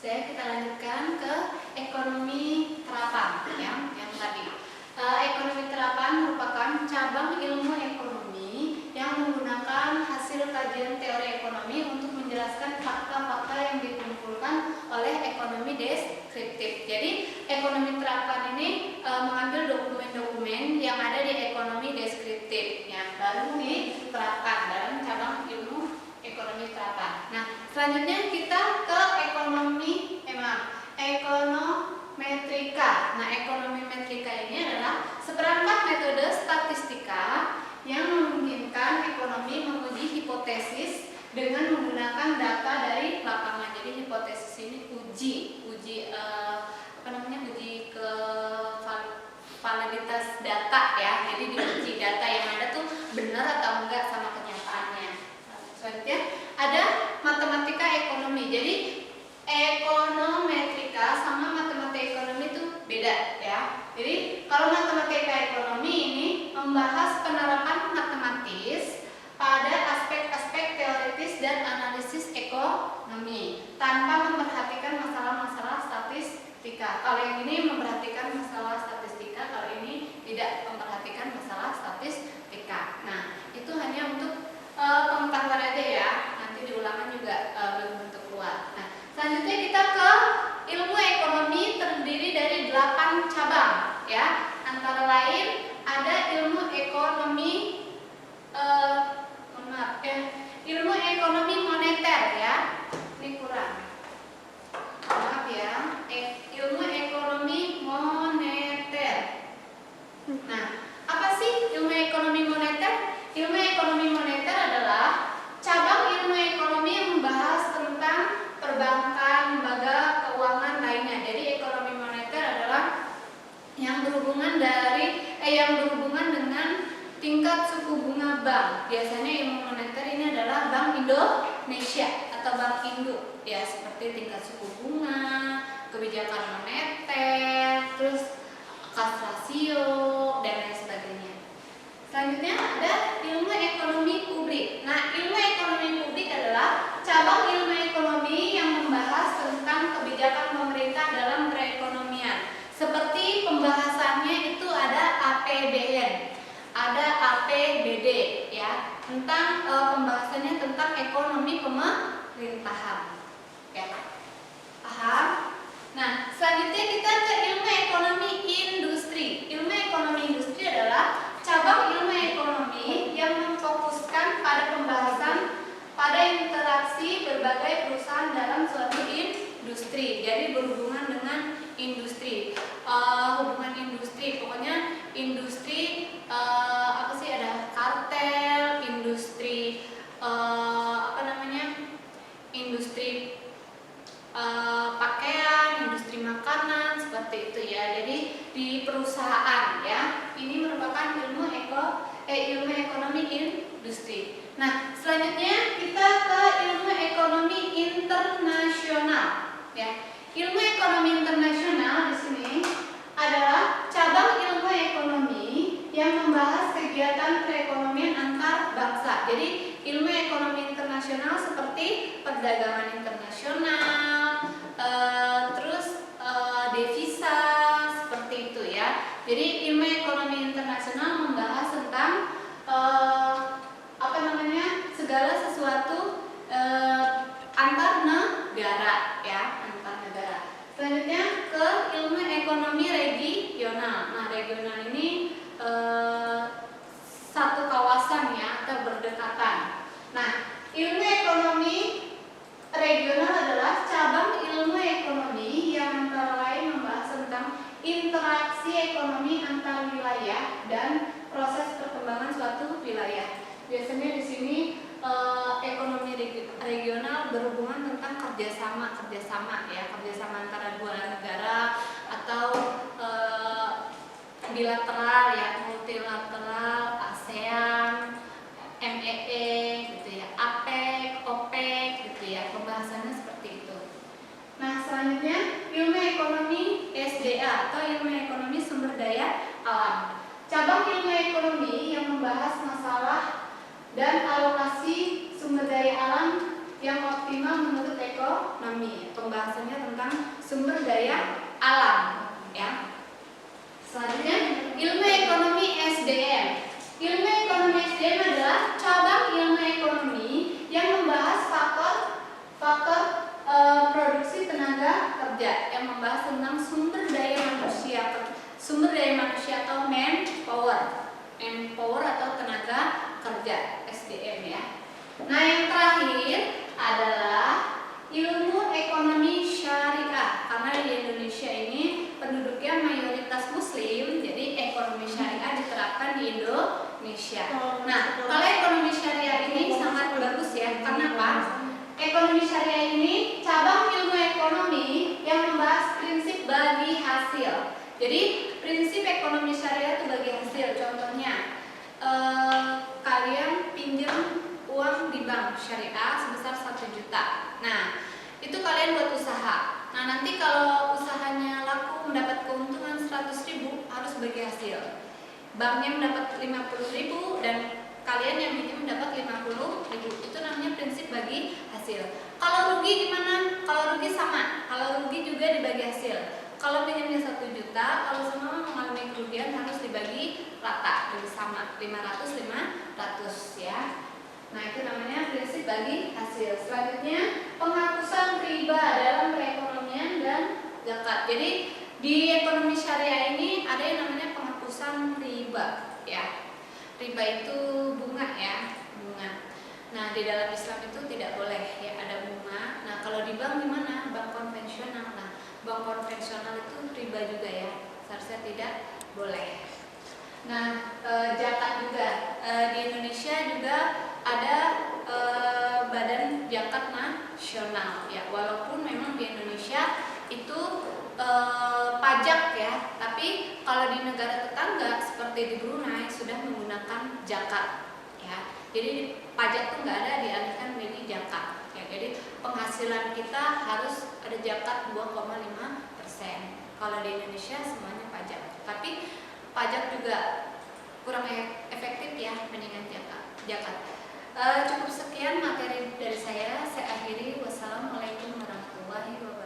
kita lanjutkan ke ekonomi terapan yang tadi. Ekonomi terapan merupakan cabang ilmu ekonomi yang menggunakan hasil kajian teori ekonomi untuk menjelaskan fakta-fakta yang dikumpulkan oleh ekonomi deskriptif. Jadi ekonomi terapan ini mengambil dokumen-dokumen yang ada di ekonomi deskriptif yang baru diterapkan dalam cabang ilmu ekonomi terapan. Nah, selanjutnya kita ke ekonometrika. Nah, ekonometrika ini adalah seperangkat metode statistika yang memungkinkan ekonomi menguji hipotesis dengan menggunakan data dari lapangan. Jadi hipotesis ini uji ke validitas data ya. Jadi diuji data yang ada tuh benar atau enggak sama kenyataannya. Selanjutnya ada matematika ekonomi. Jadi ekonometrika sama matematika ekonomi itu beda ya. Jadi kalau matematika ekonomi ini membahas penerapan matematis pada aspek-aspek teoritis dan analisis ekonomi tanpa memperhatikan masalah-masalah statistika. Kalau yang ini memperhatikan masalah statistika, kalau ini tidak memperhatikan masalah statistika. Nah, itu hanya untuk pengetahuan aja ya. Nanti di ulangan juga belum tentu keluar. Nah, selanjutnya kita ke ilmu ekonomi terdiri dari 8 cabang ya. Antara lain ada ilmu ekonomi ilmu ekonomi moneter ya. Ini kurang. Maaf ya. Ilmu ekonomi moneter. Nah, apa sih ilmu ekonomi moneter? Ilmu ekonomi moneter adalah cabang ilmu ekonomi yang membahas tentang perbankan, lembaga keuangan lainnya. Jadi ekonomi moneter adalah yang berhubungan dengan tingkat suku bunga bank. Biasanya ilmu moneter ini adalah Bank Indonesia atau Bank Indo ya, seperti tingkat suku bunga, kebijakan moneter, terus kas rasio dan lain sebagainya. Selanjutnya ada ilmu ekonomi publik. Nah, ilmu ekonomi publik adalah cabang ilmu ekonomi yang membahas tentang kebijakan pemerintah dalam perekonomian. Seperti pembahasannya itu ada APBN, ada APBD ya, tentang pembahasannya tentang ekonomi pemerintahan. Ya. Paham? Nah, selanjutnya kita ke ilmu ekonomi industri. Ilmu ekonomi industri adalah cabang ilmu ekonomi yang memfokuskan pada pembahasan pada interaksi berbagai perusahaan dalam suatu industri. Jadi berhubungan dengan industri, hubungan industri. Pokoknya industri apa sih, ada kartel, industri industri pakaian, industri makanan, seperti itu ya. Jadi di perusahaan ya. Ini merupakan ilmu ekonomi industri. Nah, selanjutnya kita ke ilmu ekonomi internasional ya. Ilmu ekonomi internasional di sini adalah cabang ilmu ekonomi yang membahas kegiatan perekonomian antar bangsa. Jadi ilmu ekonomi internasional seperti perdagangan internasional, terus devisa, seperti itu ya. Jadi ilmu ekonomi internasional membahas tentang segala sesuatu antar negara ya, antar negara. Selanjutnya ke ilmu ekonomi regional. Nah, regional ini satu kawasan ya, atau berdekatan. Nah, ilmu ekonomi regional adalah cabang ilmu ekonomi yang antara lain membahas tentang interaksi ekonomi antar wilayah dan proses perkembangan suatu wilayah. Biasanya di sini ekonomi regional berhubungan tentang kerjasama ya, kerjasama antara dua negara atau bilateral ya, multilateral, ASEAN, MEE gitu ya, APEC, OPEC gitu ya, pembahasannya seperti itu. Nah, selanjutnya ilmu ekonomi SDA atau ilmu ekonomi sumber daya alam. Cabang ilmu ekonomi yang membahas masalah dan alokasi sumber daya alam yang optimal menurut ekonomi. pembahasannya tentang sumber daya alam ya. Selanjutnya ilmu ekonomi SDM. Ilmu ekonomi SDM adalah cabang ilmu ekonomi yang membahas faktor produksi tenaga kerja, yang membahas tentang sumber daya manusia atau manpower atau tenaga kerja, SDM ya. Nah, yang terakhir adalah ilmu ekonomi syariah, karena di Indonesia ini penduduknya mayoritas muslim, jadi ekonomi syariah diterapkan di Indonesia. Nah, kalau ekonomi syariah ini sangat bagus ya, karena apa? Ekonomi syariah ini cabang ilmu ekonomi yang membahas prinsip bagi hasil. Jadi prinsip ekonomi syariah itu bagi hasil. Contohnya, kalian pinjam uang di bank syariah sebesar 1 juta. Nah, itu kalian buat usaha. Nah, nanti kalau usahanya laku mendapat keuntungan 100.000 harus bagi hasil. Banknya mendapat 50.000 dan kalian yang pinjam mendapat 50.000. Itu namanya prinsip bagi hasil. Kalau rugi gimana? Kalau rugi sama. Kalau rugi juga dibagi hasil. Kalau pinjamnya 1 juta, kalau semua mengalami kerugian harus dibagi rata, jadi sama 500 ya. Nah, itu namanya prinsip bagi hasil. Selanjutnya penghapusan riba dalam perekonomian dan zakat. Jadi di ekonomi syariah ini ada yang namanya penghapusan riba ya. Riba itu bunga ya, bunga. Nah, di dalam Islam itu tidak boleh ya ada bunga. Nah, kalau di bank gimana? Bank konvensional. Nah, bank konvensional itu riba juga ya. Seharusnya tidak boleh. Nah, zakat juga di Indonesia juga ada badan zakat nasional ya. Walaupun memang di Indonesia itu pajak ya, tapi kalau di negara tetangga seperti di Brunei sudah menggunakan zakat ya. Jadi pajak tuh nggak ada, dialihkan menjadi zakat ya. Jadi penghasilan kita harus ada zakat 2,5%. Kalau di Indonesia semuanya pajak, tapi pajak juga kurang efektif ya, mendingan zakat. Cukup sekian materi dari saya akhiri. Wassalamualaikum warahmatullahi wabarakatuh.